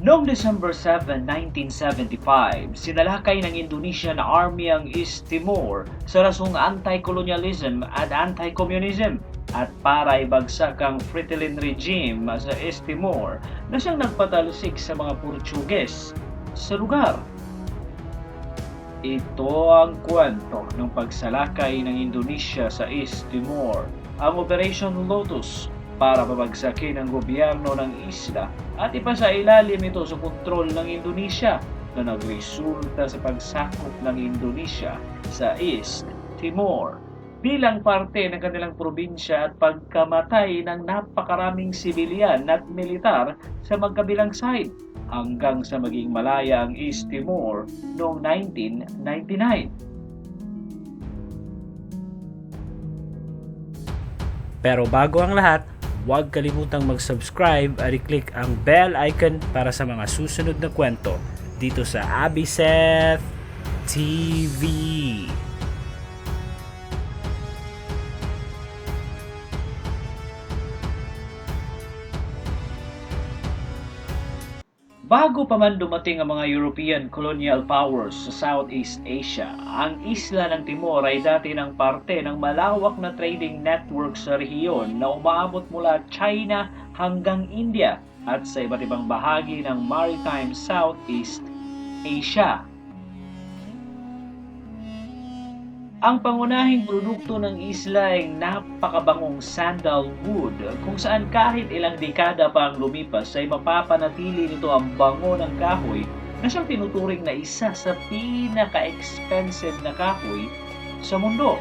Noong December 7, 1975, sinalakay ng Indonesian Army ang East Timor sa rasong anti-colonialism at anti-communism at para ibagsak ang Fretilin regime sa East Timor na siyang nagpatalsik sa mga Portuges sa lugar. Ito ang kwento ng pagsalakay ng Indonesia sa East Timor, ang Operation Lotus, para babagsakin ang gobyerno ng isla at ipasailalim ito sa kontrol ng Indonesia na nagresulta sa pagsakop ng Indonesia sa East Timor bilang parte ng kanilang probinsya at pagkamatay ng napakaraming sibilyan at militar sa magkabilang side hanggang sa maging malaya ang East Timor noong 1999. Pero bago ang lahat, huwag kalimutang mag-subscribe at i-click ang bell icon para sa mga susunod na kwento dito sa Abiseth TV. Bago pa man dumating ang mga European colonial powers sa Southeast Asia, ang isla ng Timor ay dati ng parte ng malawak na trading network sa rehiyon na umaabot mula China hanggang India at sa iba't ibang bahagi ng maritime Southeast Asia. Ang pangunahing produkto ng isla ay napakabangong sandalwood kung saan kahit ilang dekada pa ang lumipas ay mapapanatili nito ang bango ng kahoy na siyang tinuturing na isa sa pinaka-expensive na kahoy sa mundo.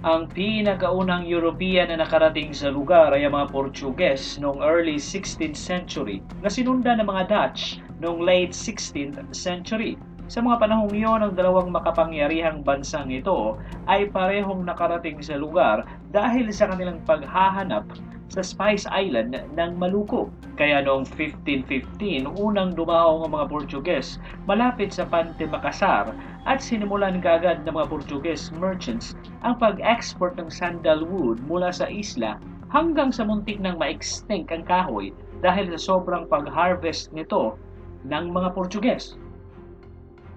Ang pinakaunang European na nakarating sa lugar ay ang mga Portuguese noong early 16th century na sinundan ng mga Dutch noong late 16th century. Sa mga panahong iyon, ang dalawang makapangyarihang bansang ito ay parehong nakarating sa lugar dahil sa kanilang paghahanap sa Spice Island ng Maluku. Kaya noong 1515, unang dumaong ang mga Portuguese malapit sa Pante Makassar at sinimulan kaagad ng mga Portuguese merchants ang pag-export ng sandalwood mula sa isla hanggang sa muntik nang ma-extinct ang kahoy dahil sa sobrang pag-harvest nito ng mga Portuguese.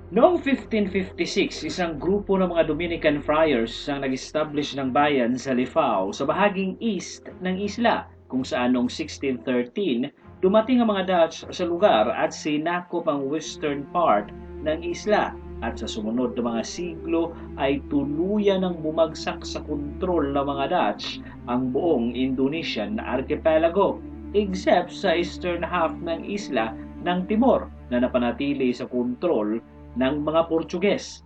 Noong 1556, isang grupo ng mga Dominican friars ang nag-establish ng bayan sa Lifao sa bahaging east ng isla, kung saan noong 1613 dumating ang mga Dutch sa lugar at sinakop ang western part ng isla. At sa sumunod na mga siglo ay tuluyan ng bumagsak sa kontrol ng mga Dutch ang buong Indonesian archipelago, except sa eastern half ng isla ng Timor na napanatili sa kontrol ng mga Portuges.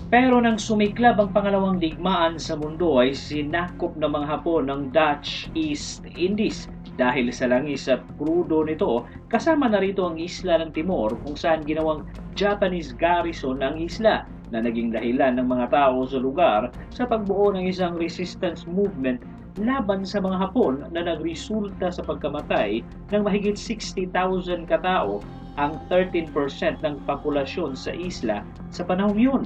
Pero nang sumiklab ang pangalawang digmaan sa mundo ay sinakop ng mga Hapon ng Dutch East Indies dahil sa langis at krudo nito. Kasama na rito ang isla ng Timor kung saan ginawang Japanese garrison ang isla na naging dahilan ng mga tao sa lugar sa pagbuo ng isang resistance movement laban sa mga Hapon na nagresulta sa pagkamatay ng mahigit 60,000 katao, ang 13% ng populasyon sa isla sa panahong yun.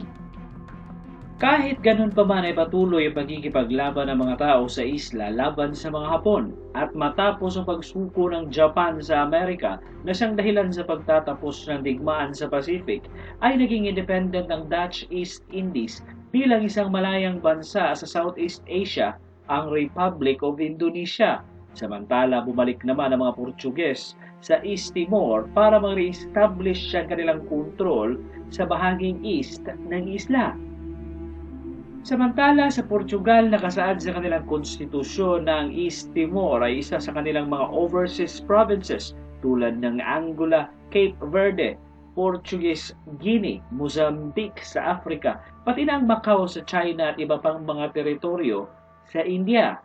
Kahit ganun pa man ay patuloy ang pagkikipaglaban ng mga tao sa isla laban sa mga Hapon at matapos ang pagsuko ng Japan sa Amerika na siyang dahilan sa pagtatapos ng digmaan sa Pacific, ay naging independent ang Dutch East Indies bilang isang malayang bansa sa Southeast Asia, ang Republic of Indonesia. Samantala, bumalik naman ang mga Portuguese sa East Timor para mag-re-establish ang kanilang kontrol sa bahaging east ng isla. Samantala, sa Portugal, nakasaad sa kanilang konstitusyon na ang East Timor ay isa sa kanilang mga overseas provinces tulad ng Angola, Cape Verde, Portuguese Guinea, Mozambique sa Africa, pati na ang Macau sa China at iba pang mga teritoryo sa India.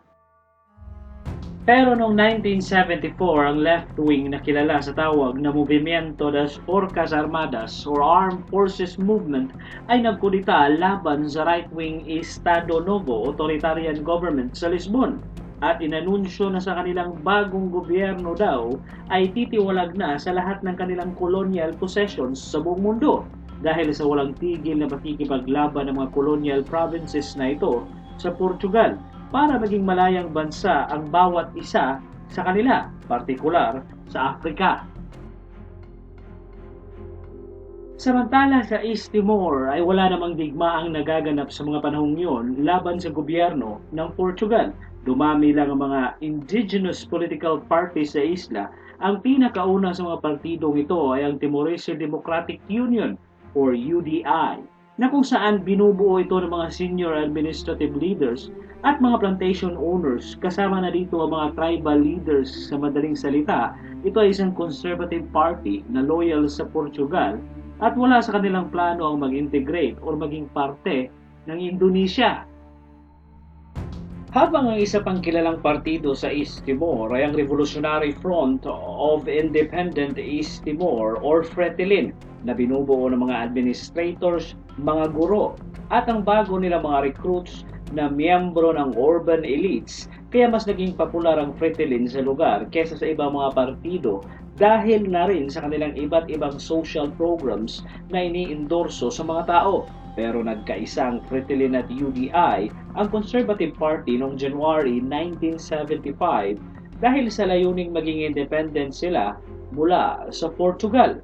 Pero noong 1974, ang left-wing na kilala sa tawag na Movimiento das Forças Armadas or Armed Forces Movement ay nagkudita laban sa right-wing Estado Novo authoritarian government sa Lisbon at inanunsyo na sa kanilang bagong gobyerno daw ay titiwalag na sa lahat ng kanilang colonial possessions sa buong mundo dahil sa walang tigil na pakikipaglaban ng mga colonial provinces na ito sa Portugal para maging malayang bansa ang bawat isa sa kanila, partikular sa Africa. Samantala sa East Timor ay wala namang digmaang nagaganap sa mga panahong yon laban sa gobyerno ng Portugal. Dumami lang ang mga indigenous political parties sa isla. Ang pinakauna sa mga partidong ito ay ang Timorese Democratic Union or UDI, na kung saan binubuo ito ng mga senior administrative leaders at mga plantation owners, kasama na dito ang mga tribal leaders. Sa madaling salita, ito ay isang conservative party na loyal sa Portugal at wala sa kanilang plano ang mag-integrate o maging parte ng Indonesia. Habang ang isa pang kilalang partido sa East Timor ay ang Revolutionary Front of Independent East Timor or FRETILIN, na binubuo ng mga administrators, mga guro at ang bago nilang mga recruits na miyembro ng urban elites, kaya mas naging popular ang FRETILIN sa lugar kaysa sa ibang mga partido dahil na rin sa kanilang iba't ibang social programs na iniendorso sa mga tao. Pero nagkaisang FRETILIN at UDI ang Conservative Party noong January 1975 dahil sa layuning maging independent sila mula sa Portugal.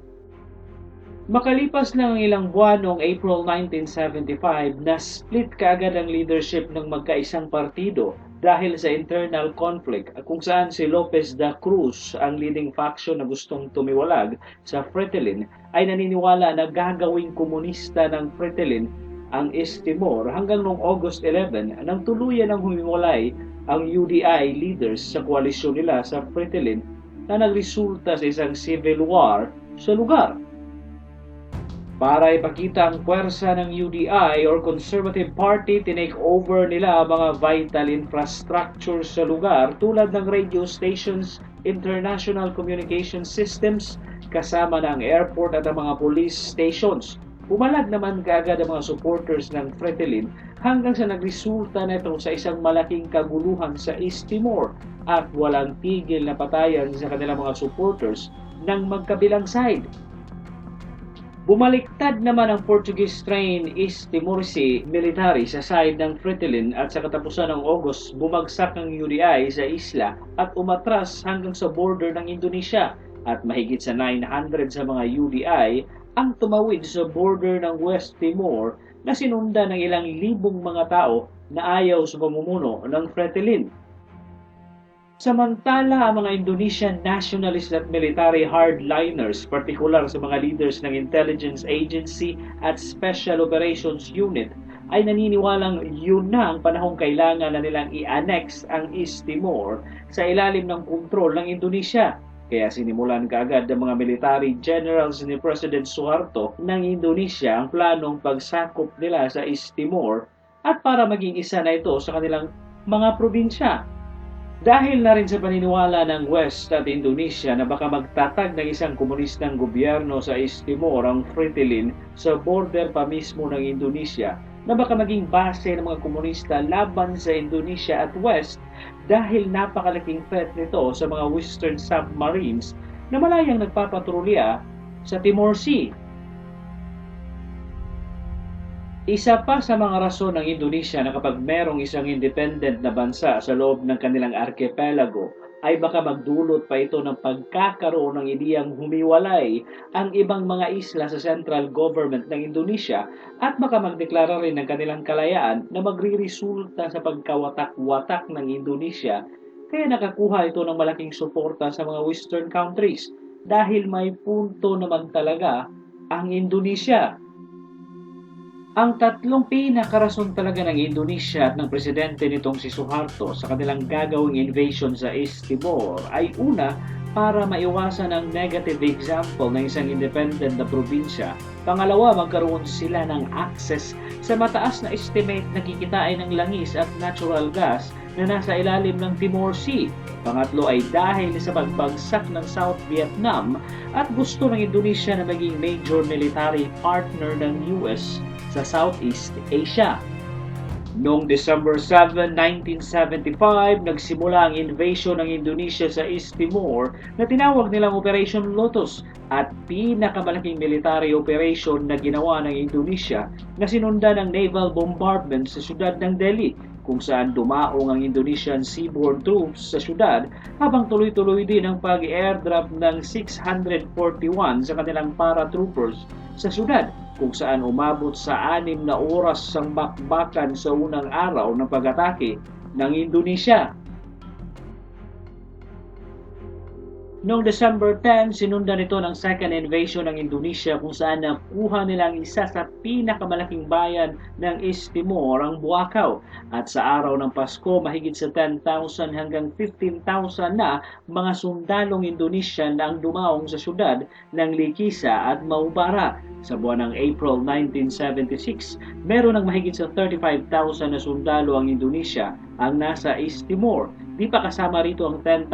Makalipas lang ang ilang buwan noong April 1975 na split kaagad ang leadership ng magkaisang partido dahil sa internal conflict kung saan si Lopez da Cruz, ang leading faction na gustong tumiwalag sa FRETILIN, ay naniniwala na gagawing komunista ng FRETILIN ang East Timor hanggang noong August 11 nang tuluyan ng humiwalay ang UDI leaders sa koalisyon nila sa FRETILIN na nagresulta sa isang civil war sa lugar. Para ipakita ang puwersa ng UDI or Conservative Party, tinake over nila ang mga vital infrastructure sa lugar tulad ng radio stations, international communication systems, kasama ng airport at ang mga police stations. Pumalag naman kaagad ang mga supporters ng FRETILIN hanggang sa nagresulta na ito sa isang malaking kaguluhan sa East Timor at walang tigil na patayan sa kanilang mga supporters ng magkabilang side. Bumaliktad naman ang Portuguese-trained East Timorese military sa side ng FRETILIN at sa katapusan ng August, bumagsak ang UDI sa isla at umatras hanggang sa border ng Indonesia at mahigit sa 900 sa mga UDI ang tumawid sa border ng West Timor na sinundan ng ilang libong mga tao na ayaw sa pamumuno ng FRETILIN. Samantala, ang mga Indonesian nationalist at military hardliners, partikular sa mga leaders ng Intelligence Agency at Special Operations Unit, ay naniniwalang yun na ang panahong kailangan na nilang i-annex ang East Timor sa ilalim ng kontrol ng Indonesia. Kaya sinimulan kaagad ng mga military generals ni President Suharto ng Indonesia ang planong pagsakop nila sa East Timor at para maging isa na ito sa kanilang mga probinsya. Dahil na rin sa paniniwala ng West at Indonesia na baka magtatag ng isang komunistang gobyerno sa East Timor ang FRETILIN sa border pa mismo ng Indonesia, na baka maging base ng mga komunista laban sa Indonesia at West dahil napakalaking threat nito sa mga Western submarines na malayang nagpapatrolya sa Timor Sea. Isa pa sa mga rason ng Indonesia na kapag merong isang independent na bansa sa loob ng kanilang archipelago ay baka magdulot pa ito ng pagkakaroon ng ideyang humiwalay ang ibang mga isla sa central government ng Indonesia at baka magdeklara rin ng kanilang kalayaan na magriresulta sa pagkawatak-watak ng Indonesia, kaya nakakuha ito ng malaking suporta sa mga Western countries dahil may punto naman talaga ang Indonesia. Ang tatlong pinakarason talaga ng Indonesia at ng presidente nitong si Suharto sa kanilang gagawing invasion sa East Timor ay una, para maiwasan ang negative example ng isang independent na probinsya. Pangalawa, magkaroon sila ng access sa mataas na estimate na kikitain ng langis at natural gas na nasa ilalim ng Timor Sea. Pangatlo ay dahil sa pagbagsak ng South Vietnam at gusto ng Indonesia na maging major military partner ng US sa Southeast Asia. Noong December 7, 1975, nagsimula ang invasion ng Indonesia sa East Timor na tinawag nilang Operation Lotus at pinakamalaking military operation na ginawa ng Indonesia na sinundan ng naval bombardment sa siyudad ng Delhi. kung saan dumaong ang Indonesian seaborne troops sa syudad habang tuloy-tuloy din ang pag-airdrop ng 641 sa kanilang paratroopers sa syudad kung saan umabot sa 6 na oras ang bakbakan sa unang araw ng pag-atake ng Indonesia. Noong December 10, sinundan ito ng second invasion ng Indonesia kung saan nakuha nilang isa sa pinakamalaking bayan ng East Timor, ang Buakaw. At sa araw ng Pasko, mahigit sa 10,000 hanggang 15,000 na mga sundalong Indonesian ang dumaong sa syudad ng Likisa at Maubara. Sa buwan ng April 1976, meron ng mahigit sa 35,000 na sundalo ang Indonesia ang nasa East Timor. Di pa kasama rito ang 10,000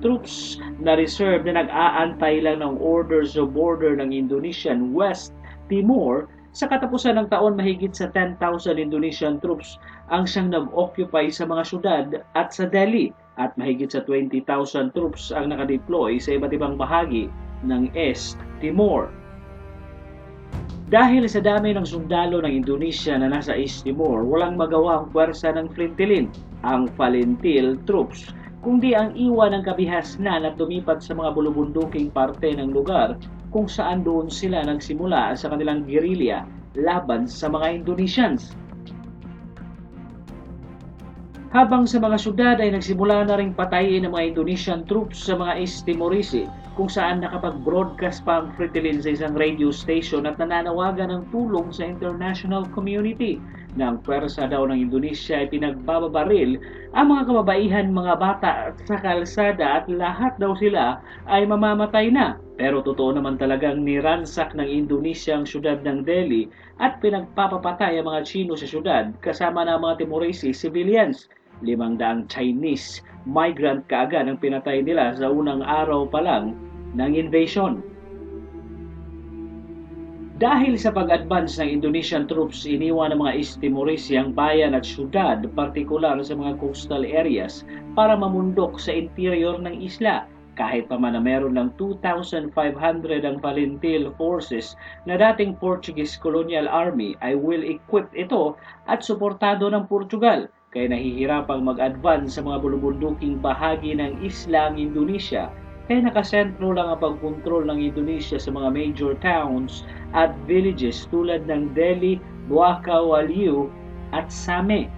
troops na reserve na nag-aantay lang ng order sa border ng Indonesian West Timor. Sa katapusan ng taon, mahigit sa 10,000 Indonesian troops ang siyang nag-occupy sa mga syudad at sa Delhi at mahigit sa 20,000 troops ang nakadeploy sa iba't ibang bahagi ng East Timor. Dahil sa dami ng sundalo ng Indonesia na nasa East Timor, walang magawa ang puwersa ng Flintilin, ang Falintil troops, kundi ang iwan ng kabihasnan at lumipat sa mga bulubunduking parte ng lugar kung saan doon sila nagsimula sa kanilang guerrilla laban sa mga Indonesians. Habang sa mga syudad ay nagsimula na ring patayin ng mga Indonesian troops sa mga East Timorese, kung saan nakapag-broadcast pa ang Flintilin sa isang radio station at nananawagan ng tulong sa international community na ang pwersa daw ng Indonesia ay pinagbababaril ang mga kababaihan, mga bata sa kalsada at lahat daw sila ay mamamatay na. Pero totoo naman talagang niransak ng Indonesia ang syudad ng Delhi at pinagpapapatay ang mga Chino sa syudad kasama ng mga Timorese civilians. 500 Chinese migrant kaagad ang pinatay nila sa unang araw pa lang ng invasion. Dahil sa pag-advance ng Indonesian troops, iniwan ng mga East Timorese ang bayan at syudad, partikular sa mga coastal areas, para mamundok sa interior ng isla. Kahit pa man na meron ng 2,500 ang Falintil forces na dating Portuguese Colonial Army, ay well-equipped ito at suportado ng Portugal. Kaya nahihirapang mag-advance sa mga bulubunduking bahagi ng isla ang Indonesia. Kaya nakasentro lang ang pagkontrol ng Indonesia sa mga major towns at villages tulad ng Delhi, Buakaw, Aliu at Same.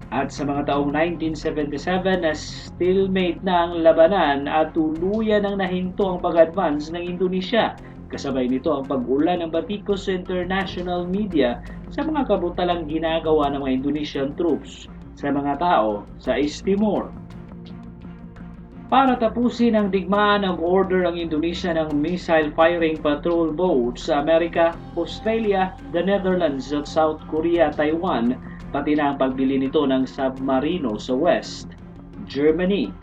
At sa mga taong 1977 na stalemate na ang labanan at tuluyan ang nahinto ang pag-advance ng Indonesia. Kasabay nito ang pag-ulan ng batikos sa international media sa mga kabutalang ginagawa ng mga Indonesian troops sa mga tao sa East Timor. Para tapusin ang digmaan, ang order ang Indonesia ng missile firing patrol boats sa Amerika, Australia, the Netherlands at South Korea, Taiwan, pati na ang pagbili nito ng submarino sa West Germany.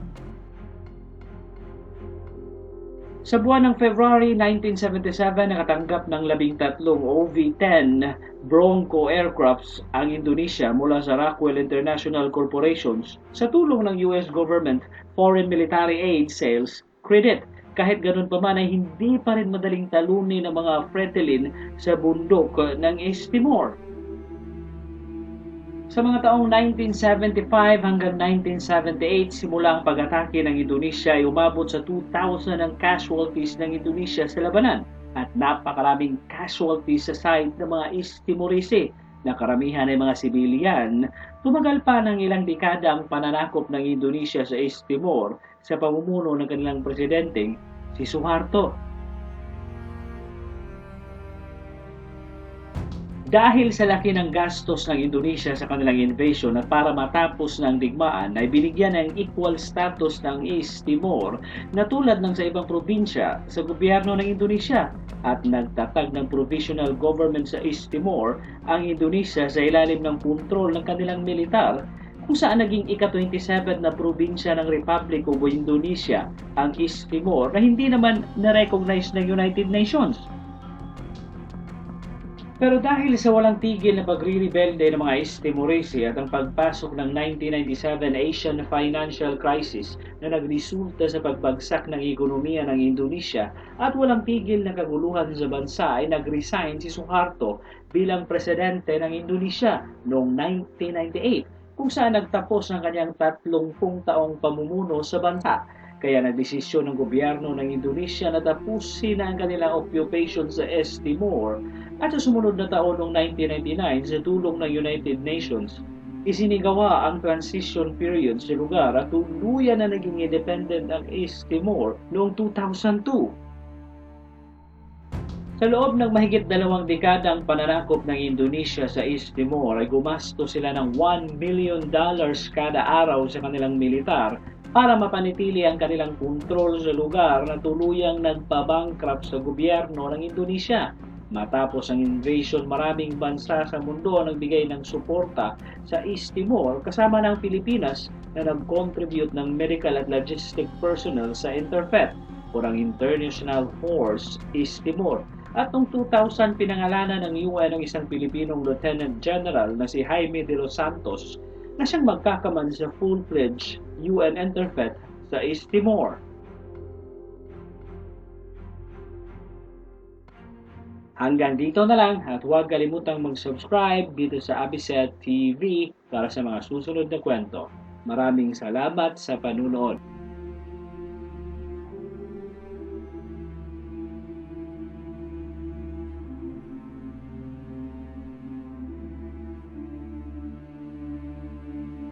Sa buwan ng February 1977, nakatanggap ng 13 OV-10 Bronco aircrafts ang Indonesia mula sa Rockwell International Corporations sa tulong ng US government Foreign Military Aid Sales Credit. Kahit ganun pa man ay hindi pa rin madaling talunin ng mga Flintilin sa bundok ng East Timor. Sa mga taong 1975 hanggang 1978, simula ang pag-atake ng Indonesia ay umabot sa 2,000 ang casualties ng Indonesia sa labanan at napakaraming casualties sa side ng mga East Timorese na karamihan ay mga sibilyan. Tumagal pa ng ilang dekada ang pananakop ng Indonesia sa East Timor sa pamumuno ng kanilang presidenteng si Suharto. Dahil sa laki ng gastos ng Indonesia sa kanilang invasion at para matapos ng digmaan ay binigyan ng equal status ng East Timor na tulad ng sa ibang probinsya sa gobyerno ng Indonesia at nagtatag ng provisional government sa East Timor ang Indonesia sa ilalim ng kontrol ng kanilang militar kung saan naging ika-27 na probinsya ng Republic of Indonesia ang East Timor na hindi naman na-recognize ng United Nations. Pero dahil sa walang tigil na pagre-rebelde ng mga East Timorese at ang pagpasok ng 1997 Asian Financial Crisis na nagresulta sa pagbagsak ng ekonomiya ng Indonesia at walang tigil na kaguluhan sa bansa ay nag-resign si Suharto bilang presidente ng Indonesia noong 1998 kung saan nagtapos ang kanyang 30 taong pamumuno sa bansa. Kaya nagdesisyon ng gobyerno ng Indonesia na tapusin ang kanilang occupation sa East Timor at sa sumunod na taon noong 1999 sa tulong ng United Nations, isinigawa ang transition period sa lugar at tuluyan na naging independent ang East Timor noong 2002. Sa loob ng mahigit 2 dekadang pananakop ng Indonesia sa East Timor ay gumasto sila ng $1 million kada araw sa kanilang militar para mapanitili ang kanilang kontrol sa lugar na tuluyang nagpabankrupt sa gobyerno ng Indonesia. Matapos ang invasion, maraming bansa sa mundo ang nagbigay ng suporta sa East Timor kasama ng Pilipinas na nag-contribute ng medical at logistic personnel sa INTERFET o ang International Force East Timor. At noong 2000 pinangalanan ng UN ang isang Pilipinong Lieutenant General na si Jaime de los Santos na siyang magkakaman sa full-fledged UN INTERFET sa East Timor. Hanggang dito na lang at huwag kalimutang mag-subscribe dito sa ABICET TV para sa mga susunod na kwento. Maraming salamat sa panunood.